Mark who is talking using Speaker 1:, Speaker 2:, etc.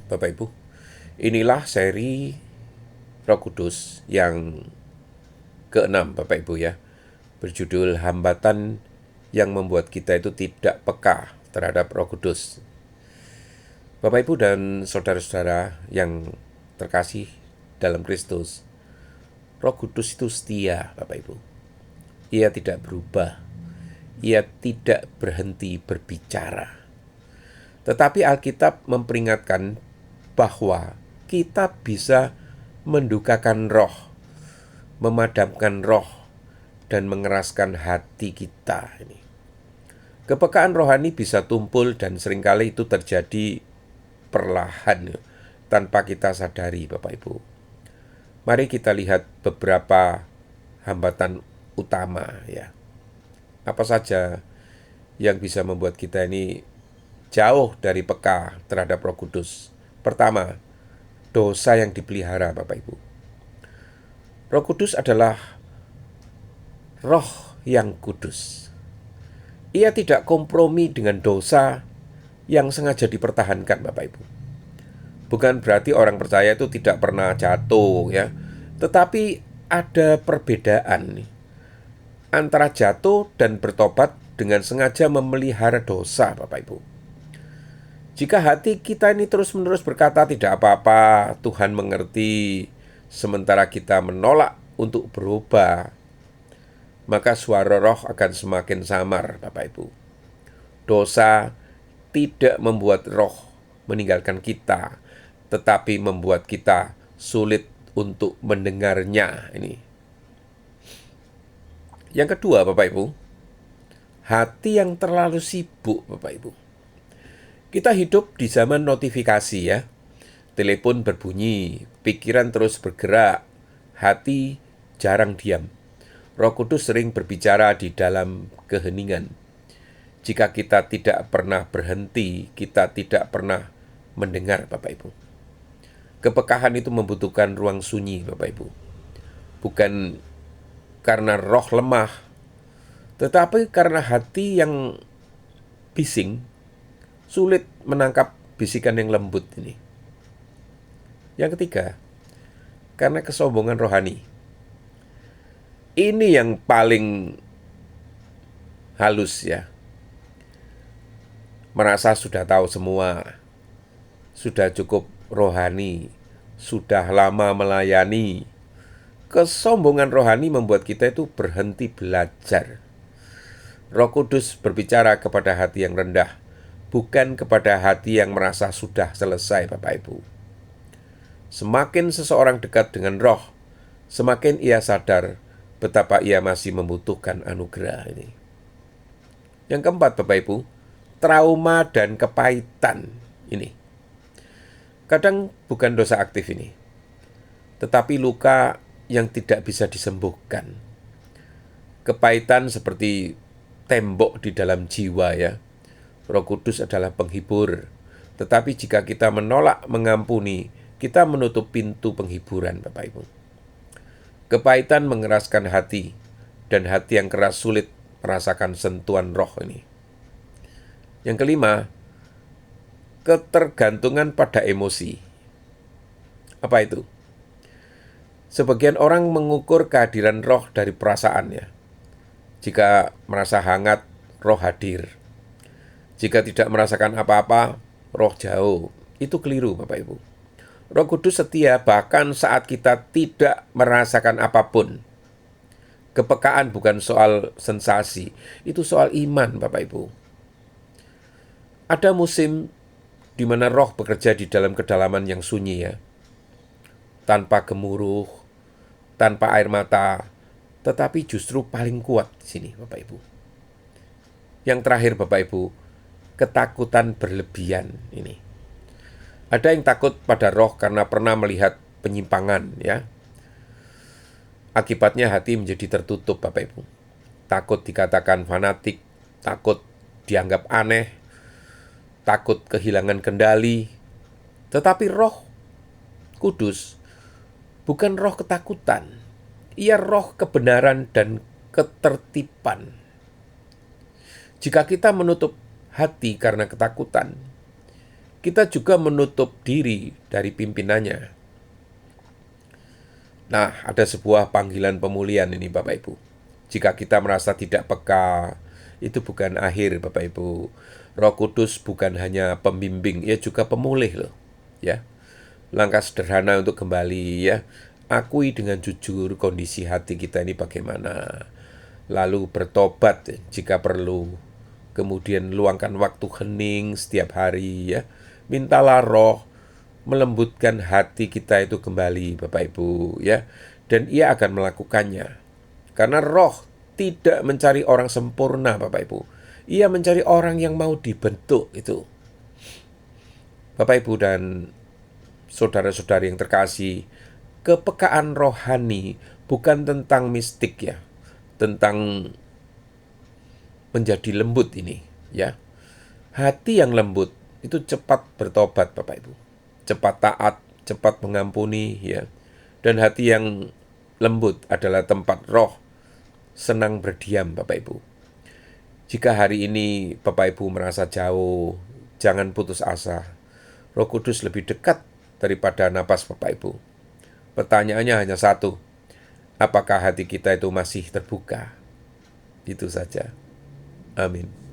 Speaker 1: Bapak Ibu. Inilah seri Roh Kudus yang keenam, Bapak Ibu ya. Berjudul hambatan yang membuat kita itu tidak peka terhadap Roh Kudus. Bapak Ibu dan saudara-saudara yang terkasih dalam Kristus, Roh Kudus itu setia, Bapak Ibu. Ia tidak berubah. Ia tidak berhenti berbicara. Tetapi Alkitab memperingatkan bahwa kita bisa mendukakan roh, memadamkan roh, dan mengeraskan hati kita ini. Kepekaan rohani bisa tumpul dan seringkali itu terjadi perlahan tanpa kita sadari, Bapak Ibu. Mari kita lihat beberapa hambatan utama ya. Apa saja yang bisa membuat kita ini jauh dari peka terhadap Roh Kudus. Pertama, dosa yang dipelihara, Bapak Ibu. Roh Kudus adalah roh yang kudus. Ia tidak kompromi dengan dosa yang sengaja dipertahankan, Bapak Ibu. Bukan berarti orang percaya itu tidak pernah jatuh ya. Tetapi ada perbedaan nih, antara jatuh dan bertobat dengan sengaja memelihara dosa, Bapak Ibu. Jika hati kita ini terus-menerus berkata tidak apa-apa, Tuhan mengerti, sementara kita menolak untuk berubah, maka suara roh akan semakin samar, Bapak Ibu. Dosa tidak membuat roh meninggalkan kita, tetapi membuat kita sulit untuk mendengarnya ini. Yang kedua, Bapak Ibu, hati yang terlalu sibuk, Bapak Ibu. Kita hidup di zaman notifikasi ya. Telepon berbunyi, pikiran terus bergerak, hati jarang diam. Roh Kudus sering berbicara di dalam keheningan. Jika kita tidak pernah berhenti, kita tidak pernah mendengar, Bapak Ibu. Kepekaan itu membutuhkan ruang sunyi, Bapak Ibu. Bukan karena roh lemah, tetapi karena hati yang bising, sulit menangkap bisikan yang lembut ini. Yang ketiga, karena kesombongan rohani. Ini yang paling halus ya. Merasa sudah tahu semua, sudah cukup rohani, sudah lama melayani. Kesombongan rohani membuat kita itu berhenti belajar. Roh Kudus berbicara kepada hati yang rendah, bukan kepada hati yang merasa sudah selesai, Bapak Ibu. Semakin seseorang dekat dengan roh, semakin ia sadar betapa ia masih membutuhkan anugerah ini. Yang keempat, Bapak Ibu, trauma dan kepahitan ini. Kadang bukan dosa aktif ini, tetapi luka yang tidak bisa disembuhkan. Kepahitan seperti tembok di dalam jiwa ya. Roh Kudus adalah penghibur. Tetapi jika kita menolak mengampuni, kita menutup pintu penghiburan, Bapak Ibu. Kepahitan mengeraskan hati, dan hati yang keras sulit merasakan sentuhan roh ini. Yang kelima, ketergantungan pada emosi. Apa itu? Sebagian orang mengukur kehadiran roh dari perasaannya. Jika merasa hangat, roh hadir. Jika tidak merasakan apa-apa, roh jauh. Itu keliru, Bapak Ibu. Roh Kudus setia bahkan saat kita tidak merasakan apapun. Kepekaan bukan soal sensasi, itu soal iman, Bapak Ibu. Ada musim di mana roh bekerja di dalam kedalaman yang sunyi ya. Tanpa gemuruh, tanpa air mata, tetapi justru paling kuat di sini, Bapak Ibu. Yang terakhir, Bapak Ibu, ketakutan berlebihan ini. Ada yang takut pada roh karena pernah melihat penyimpangan ya. Akibatnya hati menjadi tertutup, Bapak Ibu. Takut dikatakan fanatik, takut dianggap aneh, takut kehilangan kendali. Tetapi roh Kudus bukan roh ketakutan. Ia roh kebenaran dan ketertiban. Jika kita menutup hati karena ketakutan, kita juga menutup diri dari pimpinannya. Nah, ada sebuah panggilan pemulihan ini Bapak Ibu. Jika kita merasa tidak peka, itu bukan akhir Bapak Ibu. Roh Kudus bukan hanya pembimbing, ia juga pemulih loh. Ya. Langkah sederhana untuk kembali ya. Akui dengan jujur kondisi hati kita ini bagaimana. Lalu bertobat jika perlu. Kemudian luangkan waktu hening setiap hari ya. Mintalah Roh melembutkan hati kita itu kembali Bapak Ibu ya, dan ia akan melakukannya karena Roh tidak mencari orang sempurna Bapak Ibu, ia mencari orang yang mau dibentuk itu. Bapak Ibu dan saudara-saudari yang terkasih, kepekaan rohani bukan tentang mistik ya, tentang menjadi lembut ini ya. Hati yang lembut itu cepat bertobat Bapak Ibu, cepat taat, cepat mengampuni ya. Dan hati yang lembut adalah tempat Roh senang berdiam Bapak Ibu. Jika hari ini Bapak Ibu merasa jauh, jangan putus asa. Roh Kudus lebih dekat daripada napas Bapak Ibu. Pertanyaannya hanya satu, apakah hati kita itu masih terbuka? Itu saja. Amin.